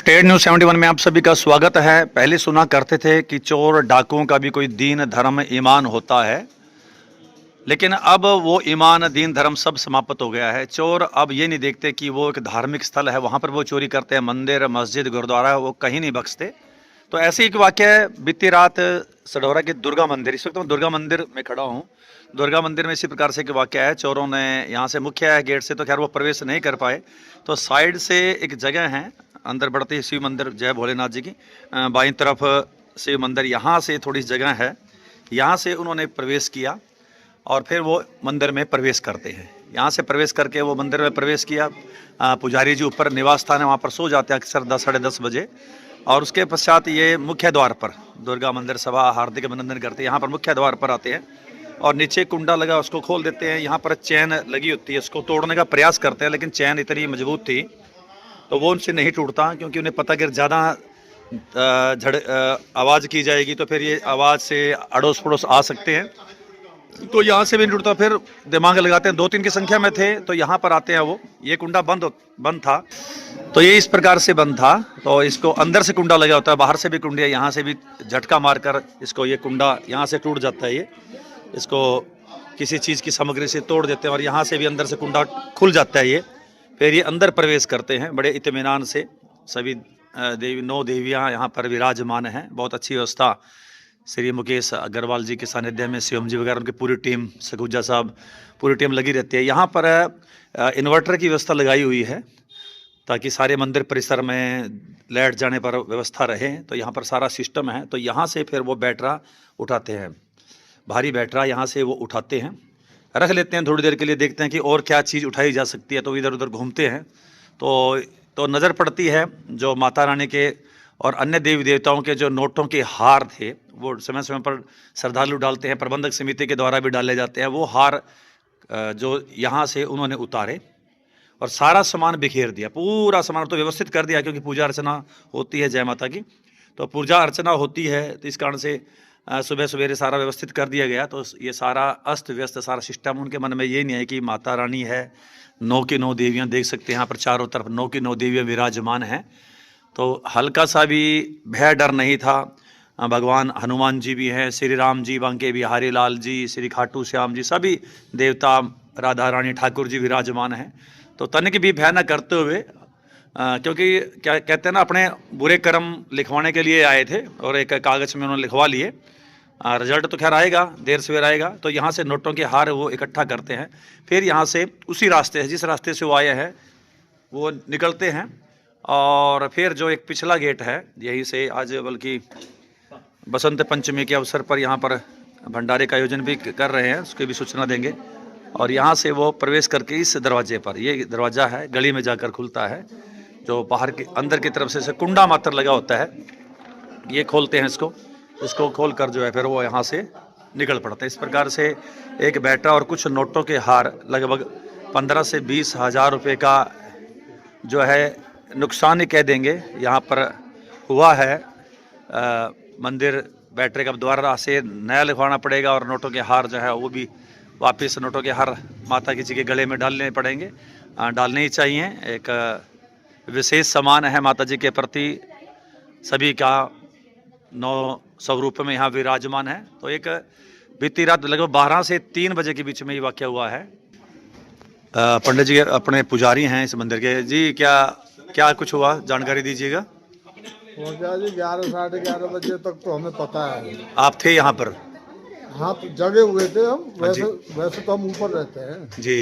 Ted news 71 में आप सभी का स्वागत है। पहले सुना करते थे कि चोर डाकुओं का भी कोई दीन धर्म ईमान होता है, लेकिन अब वो ईमान दीन धर्म सब समाप्त हो गया है। चोर अब ये नहीं देखते कि वो एक धार्मिक स्थल है, वहाँ पर वो चोरी करते हैं। मंदिर, मस्जिद, गुरुद्वारा वो कहीं नहीं बख्शते। तो ऐसे ही एक वाक़या है, बीती रात सढौरा के दुर्गा मंदिर, इस वक्त मैं दुर्गा मंदिर में खड़ा हूँ। दुर्गा मंदिर में इसी प्रकार से एक वाक़या है। चोरों ने यहाँ से मुख्य गेट से तो खैर वो प्रवेश नहीं कर पाए, तो साइड से एक जगह है अंदर बढ़ते ही शिव मंदिर, जय भोलेनाथ जी की बाईं तरफ शिव मंदिर, यहाँ से थोड़ी जगह है, यहाँ से उन्होंने प्रवेश किया और फिर वो मंदिर में प्रवेश करते हैं। यहाँ से प्रवेश करके वो मंदिर में प्रवेश किया। पुजारी जी ऊपर निवास स्थान है, वहाँ पर सो जाते हैं अक्सर 10 साढ़े 10 बजे। और उसके पश्चात ये मुख्य द्वार पर दुर्गा मंदिर सभा हार्दिक अभिनंदन करते हैं। यहाँ पर मुख्य द्वार पर आते हैं और नीचे कुंडा लगा उसको खोल देते हैं। यहाँ पर चैन लगी होती है, उसको तोड़ने का प्रयास करते हैं, लेकिन चैन इतनी मजबूत थी तो वो उनसे नहीं टूटता, क्योंकि उन्हें पता कि ज़्यादा आवाज़ की जाएगी तो फिर ये आवाज़ से अड़ोस पड़ोस आ सकते हैं, तो यहाँ से भी नहीं टूटता। फिर दिमाग लगाते हैं, 2-3 की संख्या में थे तो यहाँ पर आते हैं। वो ये कुंडा बंद था, तो ये इस प्रकार से बंद था, तो इसको अंदर से कुंडा लगा होता है, बाहर से भी कुंडी है, यहाँ से भी झटका मारकर इसको ये कुंडा यहाँ से टूट जाता है। ये इसको किसी चीज़ की सामग्री से तोड़ देते हैं और यहाँ से भी अंदर से कुंडा खुल जाता है। ये फिर ये अंदर प्रवेश करते हैं बड़े इत्मीनान से। सभी देवी 9 देवियाँ यहाँ पर विराजमान हैं। बहुत अच्छी व्यवस्था श्री मुकेश अग्रवाल जी के सानिध्य में, शिवम जी वगैरह उनकी पूरी टीम, सखुजा साहब, पूरी टीम लगी रहती है। यहाँ पर इन्वर्टर की व्यवस्था लगाई हुई है ताकि सारे मंदिर परिसर में लाइट जाने पर व्यवस्था रहे, तो यहाँ पर सारा सिस्टम है। तो यहाँ से फिर वो बैटरा उठाते हैं, भारी बैटरा यहाँ से वो उठाते हैं, रख लेते हैं थोड़ी देर के लिए, देखते हैं कि और क्या चीज़ उठाई जा सकती है, तो इधर उधर घूमते हैं। तो नज़र पड़ती है जो माता रानी के और अन्य देवी देवताओं के जो नोटों के हार थे, वो समय समय पर श्रद्धालु डालते हैं, प्रबंधक समिति के द्वारा भी डाले जाते हैं। वो हार जो यहाँ से उन्होंने उतारे और सारा सामान बिखेर दिया, पूरा सामान तो व्यवस्थित कर दिया, क्योंकि पूजा अर्चना होती है जय माता की, तो पूजा अर्चना होती है, तो इस कारण से सुबह सवेरे सारा व्यवस्थित कर दिया गया। तो ये सारा अस्त व्यस्त सारा सिस्टम, उनके मन में ये नहीं है कि माता रानी है, 9 की 9 देवियाँ देख सकते हैं यहाँ पर चारों तरफ 9 की 9 देवियाँ विराजमान हैं। तो हल्का सा भी भय डर नहीं था। भगवान हनुमान जी भी हैं, श्री राम जी, बांके बिहारी लाल जी, श्री खाटू श्याम जी, सभी देवता, राधा रानी ठाकुर जी विराजमान हैं। तो तनिक भी भय न करते हुए, क्योंकि क्या कहते हैं ना, अपने बुरे कर्म लिखवाने के लिए आए थे और एक कागज़ में उन्होंने लिखवा लिए। रिजल्ट तो खैर आएगा, देर सवेर आएगा। तो यहाँ से नोटों के हार वो इकट्ठा करते हैं, फिर यहाँ से उसी रास्ते से, जिस रास्ते से वो आए हैं, वो निकलते हैं। और फिर जो एक पिछला गेट है, यहीं से आज बल्कि बसंत पंचमी के अवसर पर यहाँ पर भंडारे का आयोजन भी कर रहे हैं, उसकी भी सूचना देंगे। और यहाँ से वो प्रवेश करके इस दरवाजे पर, ये दरवाज़ा है, गली में जाकर खुलता है, जो बाहर के अंदर की तरफ से कुंडा मात्र लगा होता है, ये खोलते हैं इसको खोल कर जो है फिर वो यहाँ से निकल पड़ते हैं। इस प्रकार से एक बैटरा और कुछ नोटों के हार, लगभग 15 से 20 हज़ार रुपये का जो है नुकसान ही कह देंगे यहाँ पर हुआ है। मंदिर बैटरे का दोबारा से नया लिखवाना पड़ेगा और नोटों के हार जो है वो भी वापस, नोटों के हार माता जी के गले में डालने पड़ेंगे, डालने ही चाहिए। एक विशेष सम्मान है माता जी के प्रति, सभी का 9 स्वरूप में यहाँ विराजमान है। तो एक बीती रात लगभग 12 से 3 बजे के बीच में ये वाक़या हुआ है। पंडित जी अपने पुजारी हैं इस मंदिर के जी, क्या कुछ हुआ, जानकारी दीजिएगा। जी 11 साढ़े 11 बजे तक तो हमें पता है। आप थे यहाँ पर? हाँ, तो जगे हुए थे हम। वैसे तो हम ऊपर रहते हैं जी,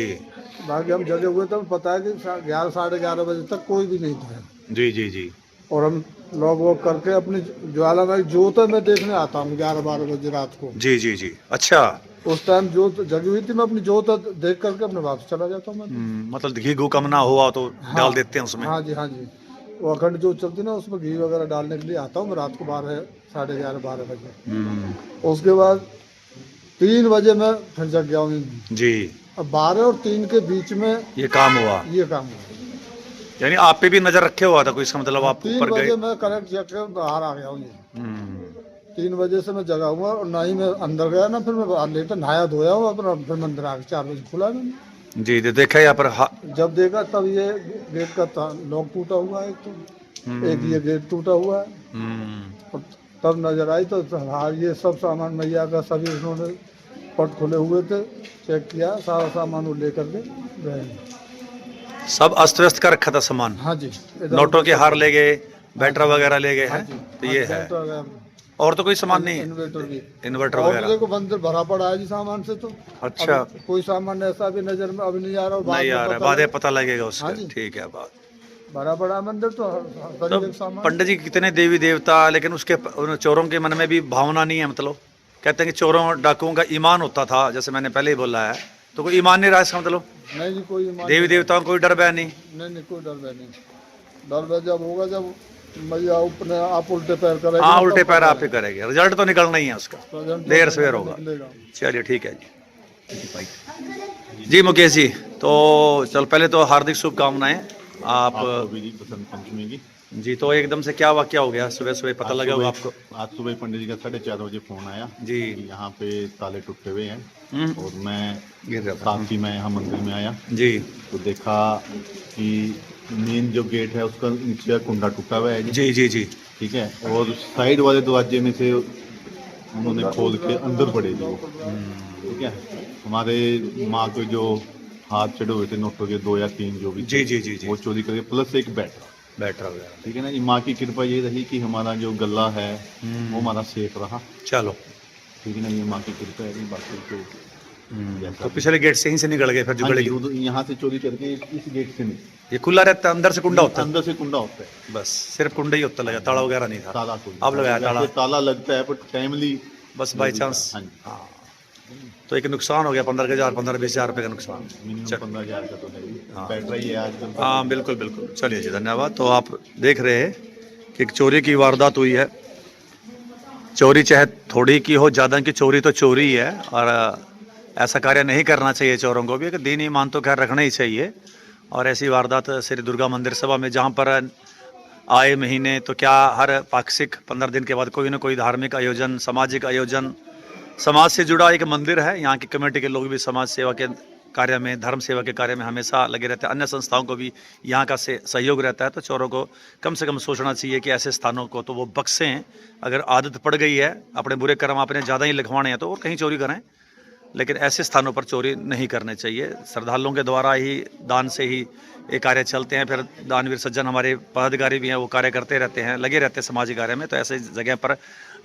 बाकी हम जगे हुए थे। हमें पता है कि 11 साढ़े 11 बजे तक कोई भी नहीं था। जी जी जी। और हम लॉग वॉक करके अपनी ज्वालामाई जोत मैं देखने आता हूँ 11-12 बजे रात को। जी जी जी। अच्छा, उस टाइम जोत जगी हुई थी, मैं अपनी जोत देख करके अपने वापस चला जाता हूँ। मतलब घी गू कम ना हुआ तो डाल देते हैं उसमें। हाँ जी। वो अखंड जोत चलती ना, उसमें घी वगैरह डालने के लिए आता हूँ मैं रात को 12 साढ़े 11 12 बजे। उसके बाद 3 बजे मैं फिर जग गया हूँ जी। अब 12 और 3 के बीच में ये काम हुआ। यानी आप पे भी नजर रखे हुआ था कोई, इसका मतलब आप ऊपर गए? 3 बजे मैं करेक्ट जग के बाहर आ गया हूँ। 3 बजे से मैं जगा हुआ और ना ही मैं अंदर गया ना, फिर मैं लेटर नहाया धोया हुआ, फिर मंदिर आ गया। 4 बजे खुला मैंने। जी, देखा यहाँ पर जब देखा तब ये गेट का लॉक टूटा हुआ है। तो एक ये गेट टूटा हुआ है। और तब नजर आई तो हाँ, ये सब सामान मैया का सभी उन्होंने पट खुले हुए थे, चेक किया, सारा सामान वो लेकर के गए। सब अस्त व्यस्त कर रखा था सामान। हाँ जी, इधर नोटों के हार ले गए, बैटर हाँ जी, वगैरह ले गए हाँ हैं। जी, तो ये हाँ, है, इन्वर्टर वगैरह, और तो कोई सामान नहीं है, इन्वर्टर भी, इन्वर्टर और वगैरह। देखो मंदिर भरा पड़ा है जी सामान से। तो अच्छा, अब कोई सामान ऐसा भी नजर में अभी नहीं आ रहा, और बाद नहीं में आ रहा है, पता बाद में लगे। पता लगेगा हाँ उसका। जी, ठीक है बात। भरा पड़ा है मंदिर, तो हर तो तरीके का सामान। पंडित जी कितने देवी देवता, लेकिन उसके उन चोरों के मन में भी भावना नहीं है। मतलब कहते हैं कि चोरों डाकुओं का ईमान होता था, जैसे मैंने पहले ही बोला है, तो कोई ईमान नहीं रहा इसका मतलब। नहीं जी, कोई ईमान देवी नहीं। देवताओं को कोई डर भय नहीं। नहीं, कोई डर भय नहीं। डर भय जब होगा, जब मैया अपने आप उल्टे पैर करेगी, हाँ, तब उल्टे पैर पता आप ही करेंगे, रिजल्ट तो निकलना ही है उसका, लगेगा। देर सवेर होगा। निकलेगा। चलिए ठीक है जी मुकेश जी। तो चल पहले तो हार्दिक शुभकामनाएं आप आपको भी जी बसंत पंचमी की। जी। तो एकदम से क्या वाकया हो गया, सुबह सुबह पता आज लगा होगा सुबह- आपको? आज सुबह पंडित जी का 4:30 बजे फोन आया जी। कि यहाँ पे ताले टूटे हुए हैं। हम्म। और मैं गिर रहा था। साथ ही मैं यहाँ मंदिर में आया जी तो देखा कि मेन जो गेट है उसका नीचे का कुंडा टूटा हुआ है जी। जी जी जी। ठीक है, और साइड वाले दरवाजे में से उन्होंने खोल के अंदर पड़े जी वो। ठीक है, हमारे माँ के जो हाथ चढ़े हुए थे नोटों के 2 या 3 जो भी थे, जी जी जी जी। वो चोरी करके, प्लस एक बैटरा। बैठा वगैरह। ठीक है ना, ये माँ की कृपा ये रही कि हमारा जो गला है वो हमारा सेफ रहा। चलो। ठीक है ना, ये माँ की कृपा है। बाकी तो जैसा तो पिछले गेट से ही से निकल गए फिर हाँ जुगड़े जी, की? उधर यहाँ से चोरी करके इस गेट से नहीं, ये खुला रहता है, अंदर से कुंडा होता है? अंदर से कुंडा होता है। बस सिर्फ कुंडा ही होता लगा, ताला वगैरह नहीं था? ताला कोई अब लगाया ताला? वैसे ताला लगता है बट टाइमली बस बाई चांस। हाँ जी, हाँ। तो एक नुकसान हो गया 15,000 15-20 हज़ार रुपये का नुकसान। मिनिमम चल। 15,000 का तो है ही। हाँ। बैटरी ही है आजकल। हाँ बिल्कुल बिल्कुल। चलिए जी, धन्यवाद। तो आप देख रहे हैं कि एक चोरी की वारदात हुई है। चोरी चाहे थोड़ी की हो, ज़्यादा की चोरी तो चोरी ही है। और ऐसा कार्य नहीं करना चाहिए चोरों को भी, कि दीन ईमान तो खैर रखना ही चाहिए। और ऐसी वारदात श्री दुर्गा मंदिर सभा में, जहाँ पर आए महीने तो क्या हर पाक्षिक 15 दिन के बाद कोई ना कोई धार्मिक आयोजन, सामाजिक आयोजन, समाज से जुड़ा एक मंदिर है। यहाँ की कमेटी के लोग भी समाज सेवा के कार्य में, धर्म सेवा के कार्य में हमेशा लगे रहते हैं। अन्य संस्थाओं को भी यहाँ का सहयोग रहता है। तो चोरों को कम से कम सोचना चाहिए कि ऐसे स्थानों को तो वो बख्शें। अगर आदत पड़ गई है, अपने बुरे कर्म आपने ज़्यादा ही लिखवाने हैं, तो और कहीं चोरी करें, लेकिन ऐसे स्थानों पर चोरी नहीं करने चाहिए। श्रद्धालुओं के द्वारा ही, दान से ही ये कार्य चलते हैं। फिर दानवीर सज्जन हमारे पदाधिकारी भी हैं, वो कार्य करते रहते हैं, लगे रहते हैं सामाजिक कार्य में। तो ऐसे जगह पर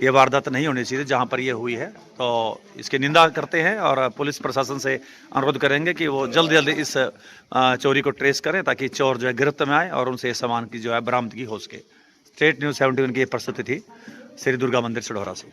ये वारदात नहीं होनी चाहिए जहाँ पर ये हुई है। तो इसकी निंदा करते हैं और पुलिस प्रशासन से अनुरोध करेंगे कि वो जल्द जल्द इस चोरी को ट्रेस करें, ताकि चोर जो है गिरफ्त में आए और उनसे सामान की जो है बरामदगी हो सके। स्टेट न्यूज़ 71 की ये प्रस्तुति थी श्री दुर्गा मंदिर सिढौरा से।